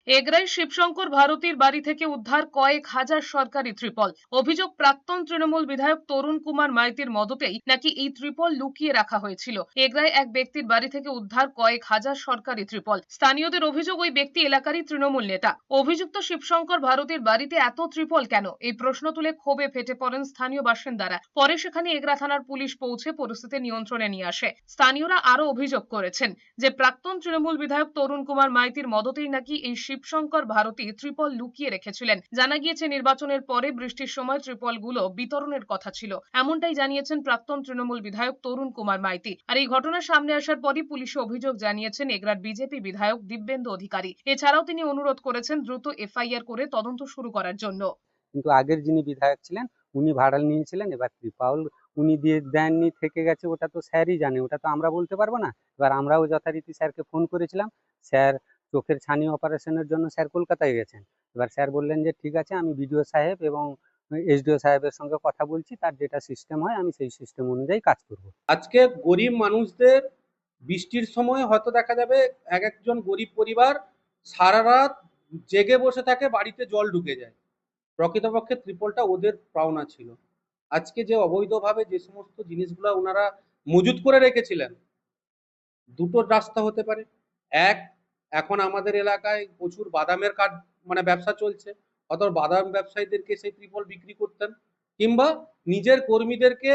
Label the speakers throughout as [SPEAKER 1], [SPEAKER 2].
[SPEAKER 1] এগরায় শিবশঙ্কর ভারতীর বাড়ি থেকে উদ্ধার কয়েক হাজার সরকারি ত্রিপল। অভিযোগ, প্রাক্তন তৃণমূল বিধায়ক তরুণ কুমার মাইতির মদতেই নাকি এই ত্রিপল লুকিয়ে রাখা হয়েছিল। এগরায় এক ব্যক্তির বাড়ি থেকে উদ্ধার কয়েক হাজার সরকারি ত্রিপল। স্থানীয়দের অভিযোগ, ওই ব্যক্তি এলাকারই তৃণমূল নেতা। অভিযুক্ত শিবশঙ্কর ভারতীর বাড়িতে এত ত্রিপল কেন, এই প্রশ্ন তুলে ক্ষোভে ফেটে পড়েন স্থানীয় বাসিন্দারা। পরে সেখানে এগরা থানার পুলিশ পৌঁছে পরিস্থিতি নিয়ন্ত্রণে নিয়ে আসে। স্থানীয়রা আরো অভিযোগ করেছেন যে প্রাক্তন তৃণমূল বিধায়ক তরুণ কুমার মাইতির মদতেই নাকি এই শিবশঙ্কর ভারতী ত্রিপল লুকিয়ে রেখেছিলেন। জানা গিয়েছে নির্বাচনের পরে বৃষ্টির সময় ত্রিপলগুলো বিতরণের কথা ছিল, এমনটাই জানিয়েছেন প্রাক্তন তৃণমূল বিধায়ক তরুণ কুমার মাইতি। আর এই ঘটনা সামনে আসার পরই পুলিশে অভিযোগ জানিয়েছেন এগরার বিজেপি বিধায়ক দিব্যেন্দু অধিকারী। এছাড়াও তিনি অনুরোধ করেছেন দ্রুত এফআইআর করে তদন্ত শুরু করার জন্য।
[SPEAKER 2] কিন্তু আগের যিনি বিধায়ক ছিলেন উনি ভাড়া নিয়েছিলেন, এবার ত্রিপাল উনি দিয়ে দেননি, থেকে গেছে, ওটা তো স্যারই জানে, ওটা তো আমরা বলতে পারবো না। এবার আমরাও যথারীতি স্যারকে ফোন করেছিলাম। স্যার চোখের ছানি অপারেশনের জন্য স্যার কলকাতায় গেছেন। এবার স্যার বললেন যে ঠিক আছে, আমি বিডিও সাহেব এবং এসডিও সাহেবের সঙ্গে কথা বলছি, তার যেটা সিস্টেম হয় আমি সেই সিস্টেম অনুযায়ী কাজ করব।
[SPEAKER 3] আজকে গরিব মানুষদের বৃষ্টির সময় হয়তো দেখা যাবে এক একজন গরিব পরিবার সারা রাত জেগে বসে থাকে, বাড়িতে জল ঢুকে যায়। প্রকৃতপক্ষে ত্রিপলটা ওদের পাওনা ছিল। আজকে যে অবৈধভাবে যে সমস্ত জিনিসগুলো ওনারা মজুত করে রেখেছিলেন, দুটো রাস্তা হতে পারে। এক, এখন আমাদের এলাকায় প্রচুর বাদামের কাঠ ব্যবসা চলছে, অথবা বাদাম ব্যবসায়ীদেরকে সেই ত্রিপল বিক্রি করতেন, কিংবা নিজের কর্মীদেরকে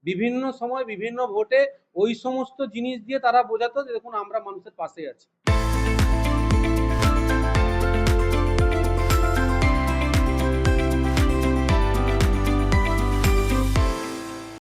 [SPEAKER 3] বিভিন্ন সময় বিভিন্ন ভোটে ওই সমস্ত জিনিস দিয়ে তারা বোঝাতো যে দেখুন আমরা মানুষের পাশে আছি।